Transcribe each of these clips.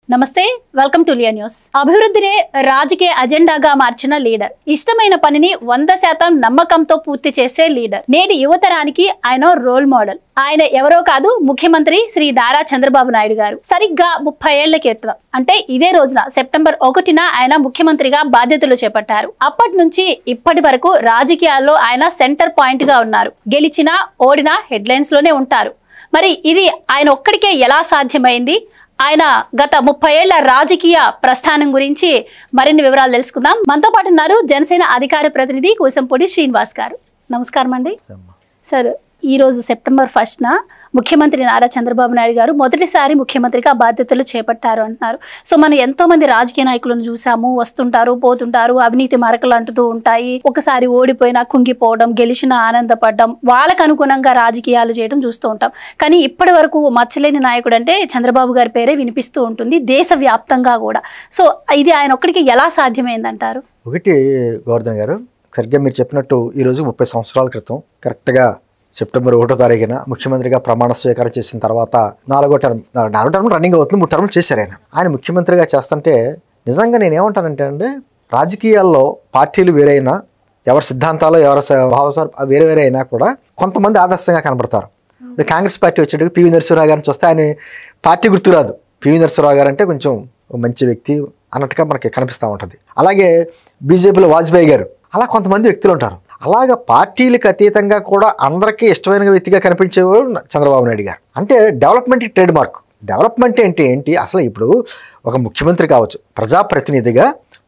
నమస్తే, welcome to Liya news. అభివృద్ధినే రాజకీయ అజెండాగా మార్చిన లీడర్, ఇష్టమైన పనిని 100% నమ్మకంతో పూర్తి చేసే లీడర్. నేటి యువతరానికి ఆయన రోల్ మోడల్. ఆయన ఎవరో కాదు, ముఖ్యమంత్రి శ్రీ నారా చంద్రబాబు నాయుడు గారు. సరిగ్గా 30 ఏళ్ల క్రితం అంటే ఇదే రోజున సెప్టెంబర్ 1న ఆయన ముఖ్యమంత్రిగా బాధ్యతలు చేపట్టారు. అప్పటి నుంచి ఇప్పటి వరకు రాజకీయాల్లో ఆయన సెంటర్ పాయింట్ గా ఉన్నారు. గెలిచినా ఓడినా హెడ్లైన్స్ లోనే ఉంటారు. మరి ఇది ఆయన ఒక్కడికే ఎలా సాధ్యమైంది? ఆయన గత 30 ఏళ్ల రాజకీయ ప్రస్థానం గురించి మరిన్ని వివరాలు తెలుసుకుందాం. మనతో పాటు ఉన్నారు జనసేన అధికార ప్రతినిధి కూసంపూడి శ్రీనివాస్ గారు. నమస్కారం అండి. సార్, ఈ రోజు సెప్టెంబర్ 1న ముఖ్యమంత్రి నారా చంద్రబాబు నాయుడు గారు మొదటిసారి ముఖ్యమంత్రిగా బాధ్యతలు చేపట్టారు అంటున్నారు. సో మనం ఎంతో మంది రాజకీయ నాయకులను చూసాము, వస్తుంటారు పోతుంటారు, అవినీతి మరకలు అంటుతూ ఉంటాయి. ఒకసారి ఓడిపోయినా కుంగిపోవడం, గెలిచినా ఆనందపడడం, వాళ్ళకు అనుగుణంగా రాజకీయాలు చేయడం చూస్తూ ఉంటాం. కానీ ఇప్పటి వరకు మచ్చలేని నాయకుడు అంటే చంద్రబాబు గారి పేరే వినిపిస్తూ ఉంటుంది, దేశవ్యాప్తంగా కూడా. సో ఇది ఆయన ఒక్కడికి ఎలా సాధ్యమైందంటారు? ఒకటి గోవర్ధన్ గారు, సరిగ్గా మీరు చెప్పినట్టు ఈరోజు 30 సంవత్సరాల క్రితం కరెక్ట్గా సెప్టెంబర్ 1వ తారీఖున ముఖ్యమంత్రిగా ప్రమాణ స్వీకారం చేసిన తర్వాత 4వ టర్మ్ రన్నింగ్ అవుతుంది. 3 టర్మ్లు చేశారు. ఆయన ముఖ్యమంత్రిగా చేస్తుంటే నిజంగా నేను ఏమంటానంటే అండి, రాజకీయాల్లో పార్టీలు వేరైనా, ఎవరి సిద్ధాంతాలు ఎవరి భావస్వాలు వేరే అయినా కూడా కొంతమంది ఆదర్శంగా కనబడతారు. ఇప్పుడు కాంగ్రెస్ పార్టీ వచ్చేటప్పుడు పివి నరసింహరావు గారిని చూస్తే ఆయన పార్టీ గుర్తురాదు. పివి నరసింహరావు గారు అంటే కొంచెం మంచి వ్యక్తి అన్నట్టుగా మనకి కనిపిస్తూ ఉంటుంది. అలాగే బీజేపీలో వాజ్పేయి గారు, అలా కొంతమంది వ్యక్తులు ఉంటారు. అలాగా పార్టీలకు అతీతంగా కూడా అందరికీ ఇష్టమైన వ్యక్తిగా కనిపించేవాడు చంద్రబాబు నాయుడు గారు. అంటే డెవలప్మెంట్ ట్రేడ్ మార్క్. డెవలప్మెంట్ అంటే ఏంటి? అసలు ఇప్పుడు ఒక ముఖ్యమంత్రి కావచ్చు, ప్రజాప్రతినిధిగా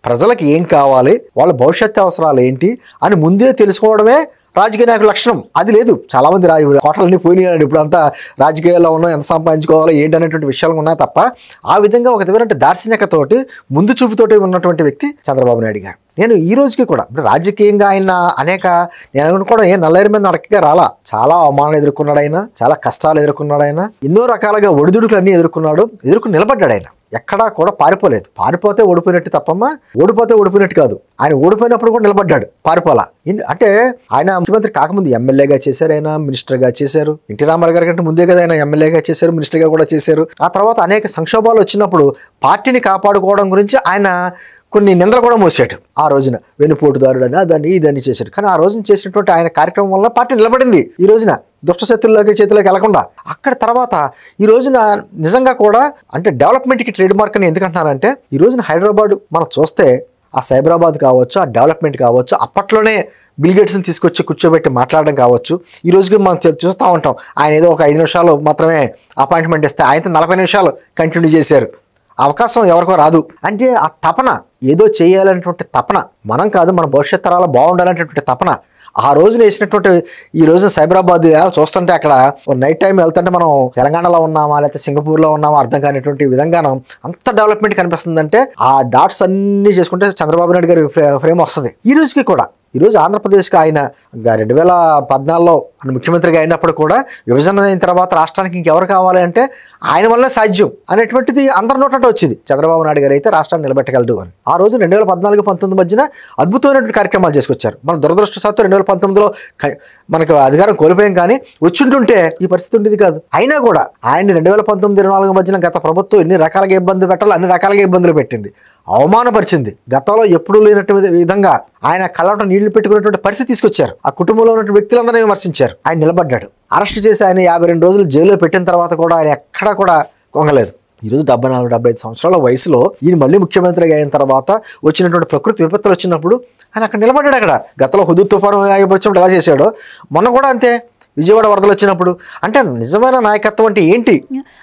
ప్రజలకు ఏం కావాలి, వాళ్ళ భవిష్యత్తు అవసరాలు ఏంటి అని ముందే తెలుసుకోవడమే రాజకీయ నాయకుల లక్షణం. అది లేదు. చాలామంది హోటల్ని పోయినాడు, ఇప్పుడు అంతా రాజకీయాల్లో ఉన్నాం, ఎంత సంపాదించుకోవాలో ఏంటి అనేటువంటి విషయాలు ఉన్నాయి తప్ప ఆ విధంగా ఒక విధమైన దార్శనికతోటి ముందు చూపుతోటి ఉన్నటువంటి వ్యక్తి చంద్రబాబు నాయుడు గారు. నేను ఈ రోజుకి కూడా ఇప్పుడు రాజకీయంగా ఆయన నేను కూడా నల్లేరు మీద నడకగా రాలా. చాలా అవమానాలు ఎదుర్కొన్నాడు ఆయన, చాలా కష్టాలు ఎదుర్కొన్నాడు ఆయన, ఎన్నో రకాలుగా ఒడిదుడుకులు అన్నీ ఎదుర్కొని నిలబడ్డాడు ఆయన. ఎక్కడా కూడా పారిపోలేదు. పారిపోతే ఓడిపోయినట్టు తప్పమ్మ, ఓడిపోతే ఓడిపోయినట్టు కాదు. ఆయన ఓడిపోయినప్పుడు కూడా నిలబడ్డాడు, పారిపోలా. అంటే ఆయన ముఖ్యమంత్రి కాకముందు ఎమ్మెల్యేగా చేశారు, ఆయన మినిస్టర్గా చేశారు. ఎన్టీ రామారావు గారి కంటే ముందే కదా ఆయన ఎమ్మెల్యేగా చేశారు, మినిస్టర్గా కూడా చేశారు. ఆ తర్వాత అనేక సంక్షోభాలు వచ్చినప్పుడు పార్టీని కాపాడుకోవడం గురించి ఆయన కొన్ని నిందలు కూడా మోసాడు. ఆ రోజున వెన్నుపోటుదారుడు అని అదని ఇదని చేశాడు. కానీ ఆ రోజున చేసినటువంటి ఆయన కార్యక్రమం వల్ల పార్టీ నిలబడింది. ఈ రోజున దుష్ట శక్తుల్లోకి చేతిలోకి వెళ్లకుండా. అక్కడ తర్వాత ఈ రోజున నిజంగా కూడా అంటే డెవలప్మెంట్కి ట్రేడ్ మార్క్ అని ఎందుకంటున్నారంటే, ఈ రోజున హైదరాబాద్ మనం చూస్తే ఆ సైబరాబాద్ కావచ్చు, ఆ డెవలప్మెంట్ కావచ్చు, అప్పట్లోనే బిల్ గేట్స్ని తీసుకొచ్చి కూర్చోబెట్టి మాట్లాడడం కావచ్చు. ఈ రోజుకి మనం చూస్తూ ఉంటాం, ఆయన ఏదో ఒక 5 నిమిషాలు మాత్రమే అపాయింట్మెంట్ ఇస్తే ఆయనతో 40 నిమిషాలు కంటిన్యూ చేశారు. అవకాశం ఎవరికో రాదు. అంటే ఆ తపన, ఏదో చేయాలనేటువంటి తపన, మనం కాదు మన భవిష్యత్ తరాలు బాగుండాలనేటువంటి తపన ఆ రోజున వేసినటువంటి. ఈ రోజున సైబరాబాద్ చూస్తుంటే అక్కడ నైట్ టైం వెళ్తుంటే మనం తెలంగాణలో ఉన్నామా లేకపోతే సింగపూర్లో ఉన్నామా అర్థం కానిటువంటి విధంగా అంత డెవలప్మెంట్ కనిపిస్తుందంటే ఆ డాట్స్ అన్నీ చేసుకుంటే చంద్రబాబు నాయుడు గారి ఫ్రేమ్ వస్తుంది. ఈ రోజుకి కూడా ఈరోజు ఆంధ్రప్రదేశ్కి ఆయన 2014లో ముఖ్యమంత్రిగా అయినప్పుడు కూడా విభజన అయిన తర్వాత రాష్ట్రానికి ఇంకెవరు కావాలి అంటే ఆయన వల్ల సాధ్యం అనేటువంటిది అందరి నోటంటే వచ్చింది. చంద్రబాబు నాయుడు గారు అయితే రాష్ట్రాన్ని నిలబెట్టగలడు అని. ఆ రోజు 2014-19 మధ్యన అద్భుతమైనటువంటి కార్యక్రమాలు చేసుకొచ్చారు. మన దురదృష్టవశాత్తు 2019లో మనకు అధికారం కోల్పోయాం, కానీ వచ్చుంటుంటే ఈ పరిస్థితి ఉండేది కాదు. అయినా కూడా ఆయన 2019-24 మధ్యన గత ప్రభుత్వం ఎన్ని రకాలుగా ఇబ్బందులు పెట్టాలో అన్ని రకాలుగా ఇబ్బందులు పెట్టింది, అవమానపరిచింది. గతంలో ఎప్పుడూ లేనటువంటి విధంగా ఆయన కళ్ళంట నీళ్లు పెట్టుకునేటువంటి పరిస్థితి తీసుకొచ్చారు. ఆ కుటుంబంలో ఉన్నటువంటి వ్యక్తులందరినీ విమర్శించారు. ఆయన నిలబడ్డాడు. అరెస్ట్ చేసి ఆయన 52 రోజులు జైల్లో పెట్టిన తర్వాత కూడా ఆయన ఎక్కడా కూడా కొంగలేదు. ఈరోజు 74-75 సంవత్సరాల వయసులో ఈయన మళ్ళీ ముఖ్యమంత్రిగా అయిన తర్వాత వచ్చినటువంటి ప్రకృతి విపత్తులు వచ్చినప్పుడు ఆయన అక్కడ నిలబడ్డాడు. అక్కడ గతంలో హుదూద్ తుఫాను వచ్చినప్పుడు ఎలా చేశాడో మొన్న కూడా అంతే. విజయవాడ వరదలు వచ్చినప్పుడు అంటే నిజమైన నాయకత్వం అంటే ఏంటి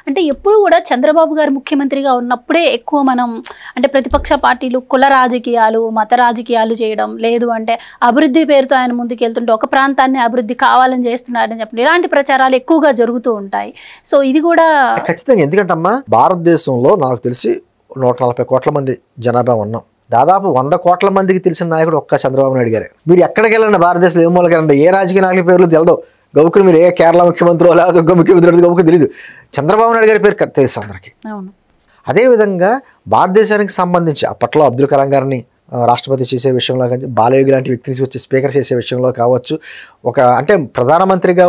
అంటే ఎప్పుడు కూడా చంద్రబాబు గారు ముఖ్యమంత్రిగా ఉన్నప్పుడే ఎక్కువ మనం అంటే ప్రతిపక్ష పార్టీలు కుల రాజకీయాలు, మత రాజకీయాలు చేయడం, లేదు అంటే అభివృద్ధి పేరుతో ఆయన ముందుకు వెళ్తుంటే ఒక ప్రాంతాన్ని అభివృద్ధి కావాలని చేస్తున్నారని చెప్పి ఇలాంటి ప్రచారాలు ఎక్కువగా జరుగుతూ ఉంటాయి. సో ఇది కూడా ఖచ్చితంగా. ఎందుకంటమ్మా భారతదేశంలో నాకు తెలిసి 140 కోట్ల మంది జనాభా ఉన్నాం. దాదాపు 100 కోట్ల మందికి తెలిసిన నాయకుడు ఒక్క చంద్రబాబు నాయుడు గారే. మీరు ఎక్కడికి వెళ్ళండి భారతదేశంలో ఏ మూలకి వెళ్ళండి, ఏ రాజకీయ నాయకుల పేర్లు తెలదు. గౌకుని మీరు ఏ కేరళ ముఖ్యమంత్రి లేదా ఇంకో ముఖ్యమంత్రి గౌకు తెలియదు, చంద్రబాబు నాయుడు గారి పేరు తెలుసు అందరికీ. అదేవిధంగా భారతదేశానికి సంబంధించి అప్పట్లో అబ్దుల్ కలాం గారిని రాష్ట్రపతి చేసే విషయంలో కానీ, బాలయోగి లాంటి వ్యక్తిని వచ్చి స్పీకర్ చేసే విషయంలో కావచ్చు, ఒక అంటే ప్రధానమంత్రిగా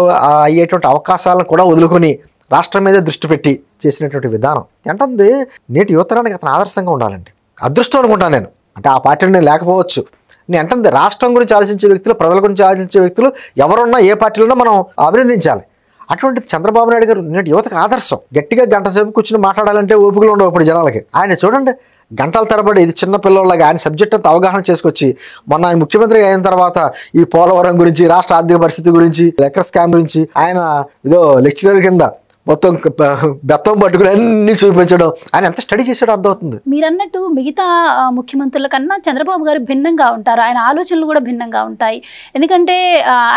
అయ్యేటువంటి అవకాశాలను కూడా వదులుకొని రాష్ట్రం మీద దృష్టి పెట్టి చేసినటువంటి విధానం ఏంటంటే నేటి యువతరానికి అతను ఆదర్శంగా ఉండాలండి. అదృష్టం అనుకుంటాను నేను. అంటే ఆ పార్టీలో నేను లేకపోవచ్చు. నేను అంటే రాష్ట్రం గురించి ఆలోచించే వ్యక్తులు, ప్రజల గురించి ఆలోచించే వ్యక్తులు ఎవరున్నా ఏ పార్టీలో ఉన్నా మనం అభినందించాలి. అటువంటిది చంద్రబాబు నాయుడు గారు నేటి యువతకు ఆదర్శం. గట్టిగా గంట సేపు కూర్చుని మాట్లాడాలంటే ఓపికలు ఉండవు ఇప్పుడు జనాలకి. ఆయన చూడండి గంటల తరబడి ఇది చిన్న పిల్లలాగా ఆయన సబ్జెక్ట్ అంతా అవగాహన చేసుకొచ్చి మొన్న ఆయన ముఖ్యమంత్రి అయిన తర్వాత ఈ పోలవరం గురించి, రాష్ట్ర ఆర్థిక పరిస్థితి గురించి, లెక్కర్ స్కామ్ గురించి ఆయన ఏదో లెక్చరర్ కింద మొత్తం బెత్తం పట్టుకుని అన్ని చూపించడం, ఆయన ఎంత స్టడీ చేసాడో అర్థమవుతుంది. మీరన్నట్టు మిగతా ముఖ్యమంత్రుల కన్నా చంద్రబాబు గారు భిన్నంగా ఉంటారు. ఆయన ఆలోచనలు కూడా భిన్నంగా ఉంటాయి. ఎందుకంటే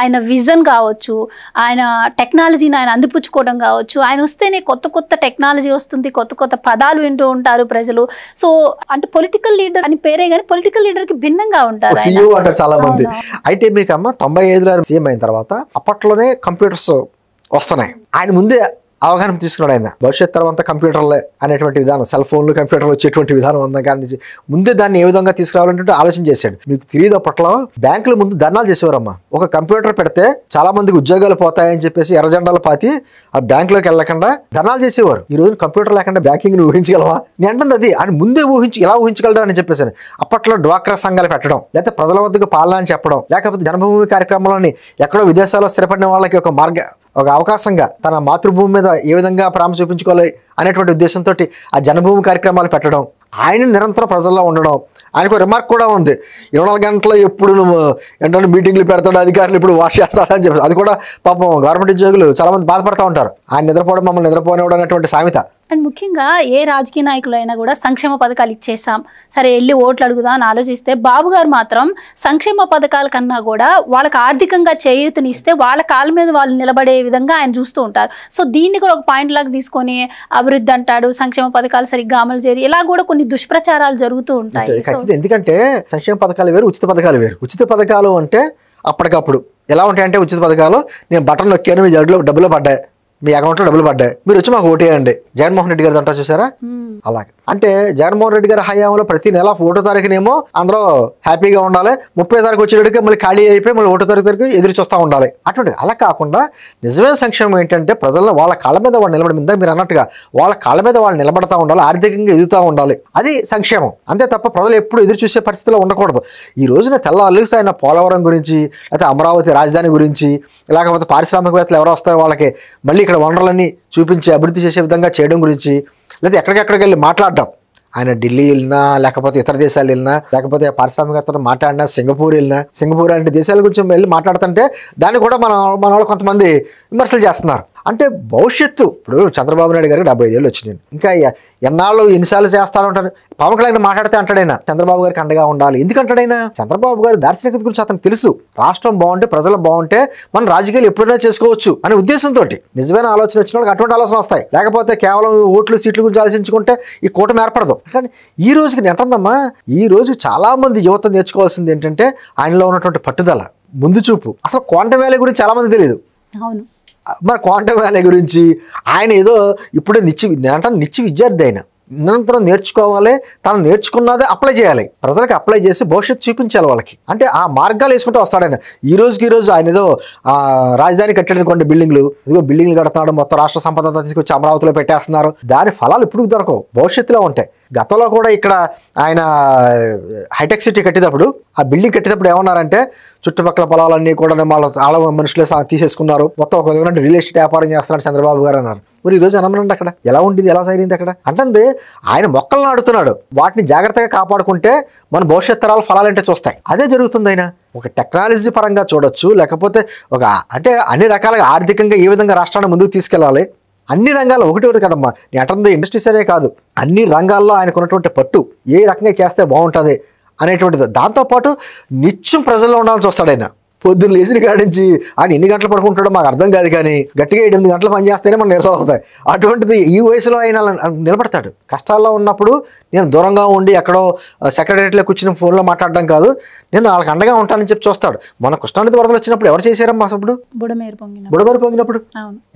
ఆయన విజన్ కావచ్చు, ఆయన టెక్నాలజీని ఆయన అందిపుచ్చుకోవడం కావచ్చు, ఆయన వస్తేనే కొత్త కొత్త టెక్నాలజీ వస్తుంది, కొత్త కొత్త పదాలు వింటూ ఉంటారు ప్రజలు. సో అంటే పొలిటికల్ లీడర్ అని పేరే కానీ పొలిటికల్ లీడర్కి భిన్నంగా ఉంటారు. సీఈఓ అంటారు చాలా మంది. అయితే మీకు అమ్మ 95లో సీఎం అయిన తర్వాత అప్పట్లోనే కంప్యూటర్స్ వస్తున్నాయి. ఆయన ముందే అవగాహన తీసుకున్నాడు. ఆయన భవిష్యత్ తరం అంతా కంప్యూటర్లే అనేటువంటి విధానం, సెల్ ఫోన్లు కంప్యూటర్లు వచ్చేటువంటి విధానం ఉందా కానీ ముందే దాన్ని ఏ విధంగా తీసుకురావాలంటే ఆలోచన చేశాడు. మీకు తెలియదు అప్పట్లో బ్యాంకుల ముందు ధర్నాలు చేసేవారమ్మా. ఒక కంప్యూటర్ పెడితే చాలా మందికి ఉద్యోగాలు పోతాయని చెప్పేసి ఎర్రజెండాలు పాతి ఆ బ్యాంకులోకి వెళ్ళకుండా ధర్నాలు చేసేవారు. ఈ రోజు కంప్యూటర్ లేకుండా బ్యాంకింగ్ ఊహించగలవా? నేను అంటుంది అది. అని ముందే ఇలా ఊహించగలడం అని చెప్పేసి అప్పట్లో డ్వాక్రా సంఘాలు పెట్టడం, లేకపోతే ప్రజల వద్దకు పాలన అని చెప్పడం, లేకపోతే జన్మభూమి కార్యక్రమంలోని ఎక్కడో విదేశాల్లో స్థిరపడిన వాళ్ళకి ఒక అవకాశంగా తన మాతృభూమి మీద ఏ విధంగా ప్రేమ చూపించుకోవాలి అనేటువంటి ఉద్దేశంతో ఆ జన్మభూమి కార్యక్రమాలు పెట్టడం, ఆయన నిరంతరం ప్రజల్లో ఉండడం. ఆయనకు రిమార్క్ కూడా ఉంది, 24 గంటలు ఎప్పుడు నువ్వు ఏంటంటే మీటింగ్లు పెడతాడు, అధికారులు ఇప్పుడు వాష్ చేస్తాడు అని చెప్పి. అది కూడా పాపం గవర్నమెంట్ ఉద్యోగులు చాలా మంది బాధపడుతూ ఉంటారు. ఆయన నిద్రపోవడం మమ్మల్ని నిద్రపోనివ్వడం అనేటువంటి సామెత. అండ్ ముఖ్యంగా ఏ రాజకీయ నాయకులైనా కూడా సంక్షేమ పథకాలు ఇచ్చేసాం, సరే వెళ్ళి ఓట్లు అడుగుదా అని ఆలోచిస్తే బాబు గారు మాత్రం సంక్షేమ పథకాల కన్నా కూడా వాళ్ళకి ఆర్థికంగా చేయూతనిస్తే వాళ్ళ కాళ్ళ మీద వాళ్ళు నిలబడే విధంగా ఆయన చూస్తూ ఉంటారు. సో దీన్ని కూడా ఒక పాయింట్ లాగా తీసుకొని అభివృద్ధి అంటాడు, సంక్షేమ పథకాలు సరిగ్గా అమలు చేయరు, ఇలా కూడా కొన్ని దుష్ప్రచారాలు జరుగుతూ ఉంటాయి. ఎందుకంటే సంక్షేమ పథకాలు వేరు, ఉచిత పథకాలు వేరు. ఉచిత పథకాలు అంటే అప్పటికప్పుడు ఎలా ఉంటాయంటే, ఉచిత పథకాలు నేను బటన్ నొక్కాను, మీ జడ్లో డబ్బులు పడ్డాయి, మీ అకౌంట్లో డబ్బులు పడ్డాయి, మీరు వచ్చి మాకు ఓటేయండి. జగన్మోహన్ రెడ్డి గారు అంటారు చూసారా, అలాగే. అంటే జగన్మోహన్ రెడ్డి గారి హయాంలో ప్రతి నెల 1వ తారీఖునేమో అందరూ హ్యాపీగా ఉండాలి, 30వ తారీఖు వచ్చేటికి మళ్ళీ ఖాళీ అయిపోయి మళ్ళీ 1వ తారీఖు ఎదురు చూస్తూ ఉండాలి. అటువంటి అలా కాకుండా నిజమైన సంక్షేమం ఏంటంటే ప్రజలను వాళ్ళ కాళ్ళ మీద వాళ్ళు నిలబడి, ఇందాక మీరు అన్నట్టుగా వాళ్ళ కాళ్ళ మీద వాళ్ళు నిలబడతా ఉండాలి, ఆర్థికంగా ఎదుగుతూ ఉండాలి. అది సంక్షేమం. అంతే తప్ప ప్రజలు ఎప్పుడు ఎదురు చూసే పరిస్థితిలో ఉండకూడదు. ఈ రోజున తెల్లవారులూస్తే ఆయన పోలవరం గురించి, లేకపోతే అమరావతి రాజధాని గురించి, లేకపోతే పారిశ్రామికవేత్తలు ఎవరో వస్తారో వాళ్ళకి మళ్ళీ ఇక్కడ వనరులన్నీ చూపించి అభివృద్ధి చేసే విధంగా చేయడం గురించి, లేదా ఎక్కడికెక్కడికి వెళ్ళి మాట్లాడడం. ఆయన ఢిల్లీ వెళ్ళినా, లేకపోతే ఇతర దేశాలు వెళ్ళినా, లేకపోతే పారిశ్రామికవేత్తలు మాట్లాడినా, సింగపూర్ వెళ్ళినా, సింగపూర్ లాంటి దేశాల గురించి వెళ్ళి మాట్లాడుతుంటే దాన్ని కూడా మన వాళ్ళు కొంతమంది విమర్శలు చేస్తున్నారు. అంటే భవిష్యత్తు ఇప్పుడు చంద్రబాబు నాయుడు గారికి 75 ఏళ్ళు వచ్చినాయి, ఇంకా ఎన్నాళ్ళు ఎన్నిసార్లు చేస్తాడు అంటాడు. పవన్ కళ్యాణ్ మాట్లాడితే అంటాడైనా చంద్రబాబు గారికి అండగా ఉండాలి. ఎందుకంటాడైనా చంద్రబాబు గారి దార్శనికత గురించి అతనికి తెలుసు. రాష్ట్రం బాగుంటే, ప్రజలు బాగుంటే మనం రాజకీయాలు ఎప్పుడైనా చేసుకోవచ్చు అనే ఉద్దేశంతో నిజమైన ఆలోచన వచ్చిన వాళ్ళకి అటువంటి ఆలోచన వస్తాయి. లేకపోతే కేవలం ఓట్లు సీట్ల గురించి ఆలోచించుకుంటే ఈ కూటమి ఏర్పడదు. కానీ ఈ రోజుకి ఏంటందమ్మా, ఈ రోజు చాలా మంది యువత నేర్చుకోవాల్సింది ఏంటంటే ఆయనలో ఉన్నటువంటి పట్టుదల, ముందు చూపు. అసలు క్వాంటమ్ వ్యాలీ గురించి చాలా మంది తెలియదు. అవును, మరి క్వాంటమ్ వ్యాలీ గురించి ఆయన ఏదో ఇప్పుడే నిత్య విద్యార్థి. ఆయన నిరంతరం నేర్చుకోవాలి, తను నేర్చుకున్నదే అప్లై చేయాలి, ప్రజలకు అప్లై చేసి భవిష్యత్తు చూపించాలి వాళ్ళకి. అంటే ఆ మార్గాలు వేసుకుంటూ వస్తాడు ఆయన. ఈ రోజు ఆయన ఏదో రాజధాని కట్టాడనుకోండి, బిల్డింగ్లు కడుతున్నాడు, మొత్తం రాష్ట్ర సంపద అంతా తీసుకొచ్చి అమరావతిలో పెట్టేస్తున్నారు. దాని ఫలాలు ఇప్పుడు దొరకవు, భవిష్యత్తులో ఉంటాయి. గతంలో కూడా ఇక్కడ ఆయన హైటెక్ సిటీ కట్టేటప్పుడు, ఆ బిల్డింగ్ కట్టేటప్పుడు ఏమన్నారంటే చుట్టుపక్కల పొలాలన్నీ కూడా చాలా మనుషులే తీసేసుకున్నారు, మొత్తం ఒక విధంగా రియల్ ఎస్టేట్ వ్యాపారం చేస్తున్నాడు చంద్రబాబు గారు అన్నారు. మరి ఈరోజు అనమనండి అక్కడ ఎలా ఉండేది, ఎలా సాగింది అక్కడ అంటే ఆయన మొక్కలు నాడుతున్నాడు, వాటిని జాగ్రత్తగా కాపాడుకుంటే మన భవిష్యత్ తరాల ఫలాలంటే చూస్తాయి. అదే జరుగుతుంది. ఆయన ఒక టెక్నాలజీ పరంగా చూడొచ్చు, లేకపోతే అంటే అన్ని రకాలుగా ఆర్థికంగా ఏ విధంగా రాష్ట్రాన్ని ముందుకు తీసుకెళ్లాలి, అన్ని రంగాల్లో ఒకటి కదమ్మా. నేను అంటే ఇండస్ట్రీస్ అనే కాదు, అన్ని రంగాల్లో ఆయనకు ఉన్నటువంటి పట్టు, ఏ రకంగా చేస్తే బాగుంటుంది అనేటువంటిది. దాంతోపాటు నిత్యం ప్రజల్లో ఉండాలని చూస్తాడు ఆయన. పొద్దున్న లేచిన కాడి నుంచి ఆయన ఎన్ని గంటలు పడుకుంటాడో మాకు అర్థం కాదు, కానీ గట్టిగా 8 గంటలు పని చేస్తేనే మనం నిరసన వస్తాయి. అటువంటిది ఈ వయసులో ఆయన నిలబడతాడు. కష్టాల్లో ఉన్నప్పుడు నేను దూరంగా ఉండి ఎక్కడో సెక్రటరీలో కూర్చుని ఫోన్లో మాట్లాడడం కాదు, నేను వాళ్ళకి అండగా ఉంటానని చెప్పి చూస్తాడు. మన కృష్ణానది వరదలు వచ్చినప్పుడు ఎవరు చేశారమ్మా అసలు? బుడమేరు పొంగినప్పుడు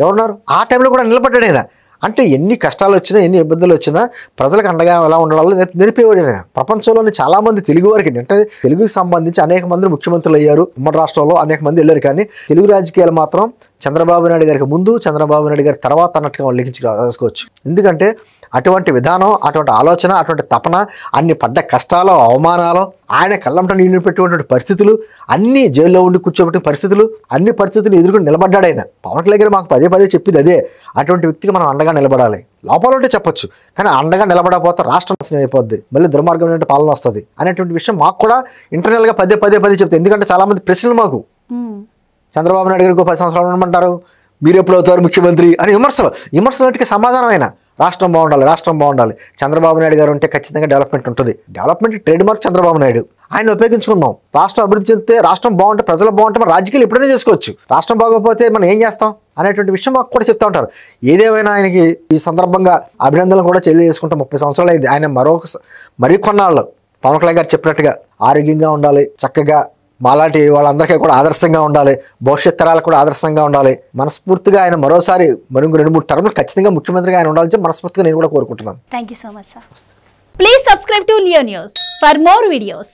ఎవరున్నారు? ఆ టైంలో కూడా నిలబడ్డాడు ఆయన. అంటే ఎన్ని కష్టాలు వచ్చినా ఎన్ని ఇబ్బందులు వచ్చినా ప్రజలకు అండగా ఎలా ఉండాలో నేర్పేవాడు ఆయన. ప్రపంచంలోని చాలా మంది తెలుగు వారికి అంటే తెలుగుకి సంబంధించి అనేక మంది ముఖ్యమంత్రులు అయ్యారు, ఉమ్మడి రాష్ట్రంలో అనేక మంది వెళ్ళారు. కానీ తెలుగు రాజకీయాలు మాత్రం చంద్రబాబు నాయుడు గారికి ముందు, చంద్రబాబు నాయుడు గారి తర్వాత అన్నట్టుగా వాళ్ళు లిఖించి రాసుకోవచ్చు. ఎందుకంటే అటువంటి విధానం, అటువంటి ఆలోచన, అటువంటి తపన, అన్ని పడ్డ కష్టాలు, అవమానాలు, ఆయన కళ్ళంట నీళ్లు పెట్టేటువంటి పరిస్థితులు, అన్ని జైల్లో ఉండి కూర్చోబెట్టిన పరిస్థితులు, అన్ని పరిస్థితులు ఎదుర్కొని నిలబడ్డాడు ఆయన. పవన్ కళ్యాణ్ మాకు పదే పదే చెప్పింది అదే, అటువంటి వ్యక్తికి మనం అండగా నిలబడాలి. లోపల ఉంటే చెప్పొచ్చు, కానీ అండగా నిలబడకపోతే రాష్ట్రం నాశనం అయిపోద్ది, మళ్ళీ దుర్మార్గమైన పాలన వస్తుంది అనేటువంటి విషయం మాకు కూడా ఇంటర్నల్గా పదే చెప్తాయి. ఎందుకంటే చాలా మంది ప్రశ్నలు మాకు, చంద్రబాబు నాయుడు గారికి 10 సంవత్సరాలు ఉండమంటారు, మీరు ఎప్పుడు అవుతారు ముఖ్యమంత్రి అని విమర్శలకి సమాధానం అయినా రాష్ట్రం బాగుండాలి. చంద్రబాబు నాయుడు గారు ఉంటే ఖచ్చితంగా డెవలప్మెంట్ ఉంటుంది. Development trade mark Chandrababu Naidu, ఆయన ఉపయోగించుకుందాం. రాష్ట్రం అభివృద్ధి చెందితే, రాష్ట్రం బాగుంటే, ప్రజలు బాగుంటే మన రాజకీయాలు ఎప్పుడైనా చేసుకోవచ్చు. రాష్ట్రం బాగోకపోతే మనం ఏం చేస్తాం అనేటువంటి విషయం మాకు కూడా చెప్తా ఉంటారు. ఏదేమైనా ఆయనకి ఈ సందర్భంగా అభినందనలు కూడా తెలియజేసుకుంటే 30 సంవత్సరాలు అయింది. ఆయన మరికొన్నాళ్ళు పవన్ కళ్యాణ్ గారు చెప్పినట్టుగా ఆరోగ్యంగా ఉండాలి, చక్కగా మాలాంటి వాళ్ళందరికీ కూడా ఆదర్శంగా ఉండాలి, భవిష్యత్ తరాలకు కూడా ఆదర్శంగా ఉండాలి. మనస్ఫూర్తిగా ఆయన మరోసారి 2-3 టర్ములు ఖచ్చితంగా ముఖ్యమంత్రిగా ఆయన ఉండాలని మనస్ఫూర్తిగా నేను కూడా కోరుకుంటున్నాను. Thank you so much sir. Please subscribe to Leo news for more videos.